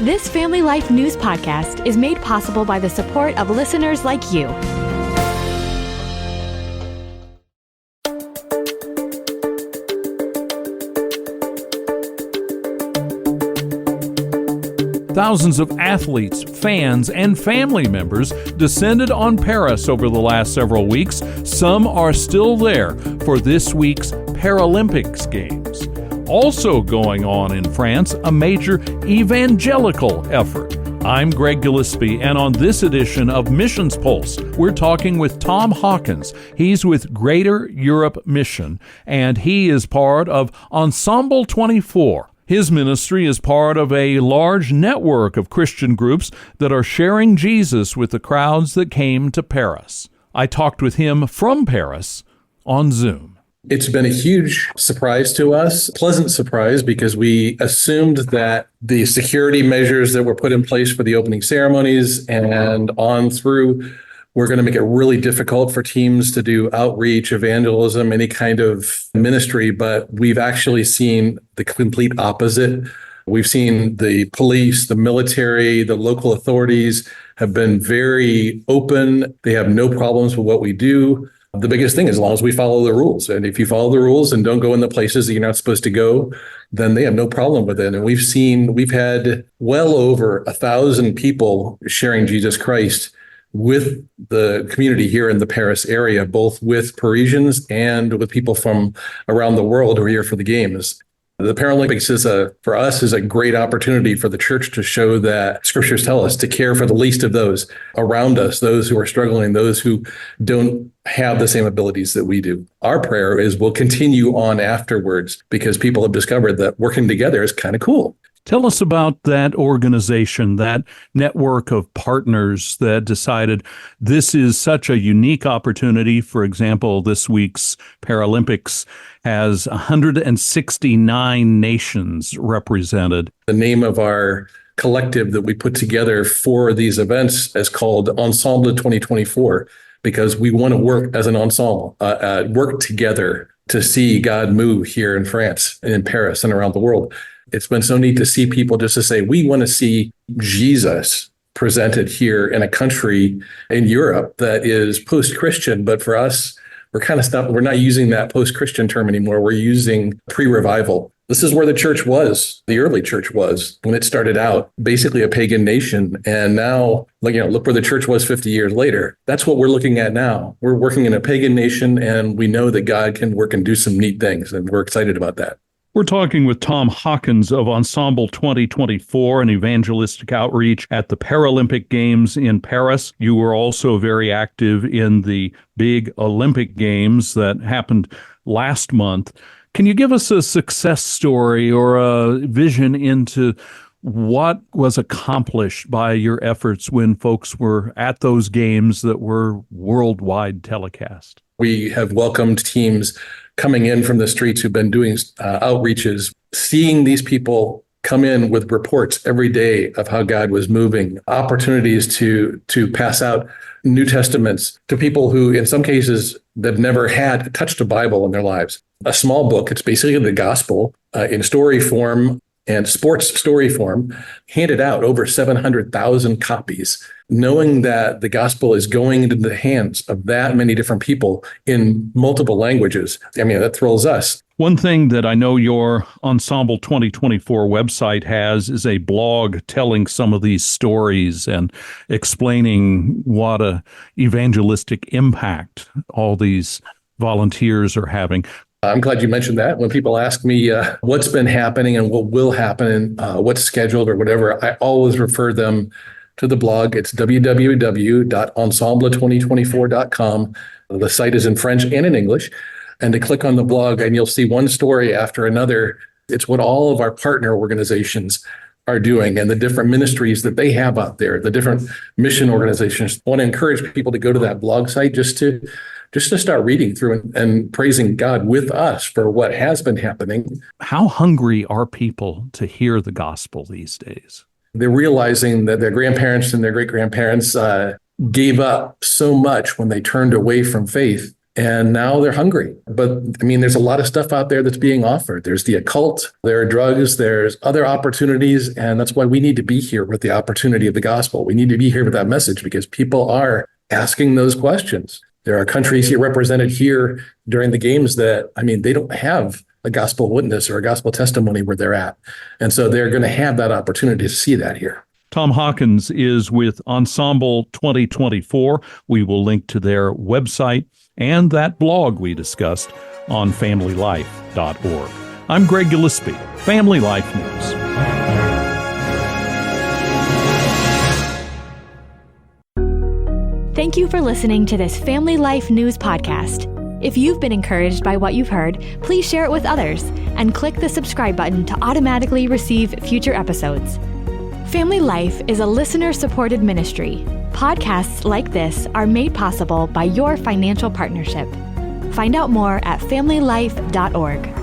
This Family Life News podcast is made possible by the support of listeners like you. Thousands of athletes, fans, and family members descended on Paris over the last several weeks. Some are still there for this week's Paralympics Games. Also going on in France, a major evangelical effort. I'm Greg Gillespie, and on this edition of Missions Pulse, we're talking with Tom Hawkins. He's with Greater Europe Mission, and he is part of Ensemble 24. His ministry is part of a large network of Christian groups that are sharing Jesus with the crowds that came to Paris. I talked with him from Paris on Zoom. It's been a huge surprise to us, pleasant surprise, because we assumed that the security measures that were put in place for the opening ceremonies and on through were going to make it really difficult for teams to do outreach, evangelism, any kind of ministry. But we've actually seen the complete opposite. We've seen the police, the military, the local authorities have been very open. They have no problems with what we do. The biggest thing is as long as we follow the rules. And if you follow the rules and don't go in the places that you're not supposed to go, then they have no problem with it. And we've had well over 1,000 people sharing Jesus Christ with the community here in the Paris area, both with Parisians and with people from around the world who are here for the games. The Paralympics for us is a great opportunity for the church to show that scriptures tell us to care for the least of those around us, those who are struggling, those who don't have the same abilities that we do. Our prayer is we'll continue on afterwards because people have discovered that working together is kind of cool. Tell us about that organization, that network of partners that decided this is such a unique opportunity. For example, this week's Paralympics has 169 nations represented. The name of our collective that we put together for these events is called Ensemble 2024, because we want to work as an ensemble, work together to see God move here in France and in Paris and around the world. It's been so neat to see people just to say, we want to see Jesus presented here in a country in Europe that is post-Christian. But for us, we're not using that post-Christian term anymore. We're using pre-revival. This is where the church was, the early church was, when it started out, basically a pagan nation. And now, look where the church was 50 years later. That's what we're looking at now. We're working in a pagan nation, and we know that God can work and do some neat things, and we're excited about that. We're talking with Tom Hawkins of Ensemble 2024, an evangelistic outreach at the Paralympic Games in Paris. You were also very active in the big Olympic Games that happened last month. Can you give us a success story or a vision into what was accomplished by your efforts when folks were at those games that were worldwide telecast? We have welcomed teams coming in from the streets who've been doing outreaches, seeing these people come in with reports every day of how God was moving, opportunities to pass out New Testaments to people who, in some cases, they've never had touched a Bible in their lives. A small book, it's basically the gospel in story form and sports story form, handed out over 700,000 copies, knowing that the gospel is going into the hands of that many different people in multiple languages. I mean, that thrills us. One thing that I know your Ensemble 2024 website has is a blog telling some of these stories and explaining what a evangelistic impact all these volunteers are having. I'm glad you mentioned that. When people ask me what's been happening and what will happen and what's scheduled or whatever, I always refer them to the blog. It's www.ensemble2024.com. The site is in French and in English. And to click on the blog and you'll see one story after another. It's what all of our partner organizations are doing and the different ministries that they have out there, the different mission organizations. I want to encourage people to go to that blog site just to start reading through and praising God with us for what has been happening. How hungry are people to hear the gospel these days? They're realizing that their grandparents and their great-grandparents gave up so much when they turned away from faith, And now they're hungry. But I mean, there's a lot of stuff out there that's being offered. There's the occult, there are drugs, there's other opportunities. And that's why we need to be here with the opportunity of the gospel. We need to be here with that message because people are asking those questions. There are countries here represented here during the games that, I mean, they don't have a gospel witness or a gospel testimony where they're at. And so they're going to have that opportunity to see that here. Tom Hawkins is with Ensemble 2024. We will link to their website and that blog we discussed on familylife.org. I'm Greg Gillespie, Family Life News. Thank you for listening to this Family Life News podcast. If you've been encouraged by what you've heard, please share it with others and click the subscribe button to automatically receive future episodes. Family Life is a listener-supported ministry. Podcasts like this are made possible by your financial partnership. Find out more at familylife.org.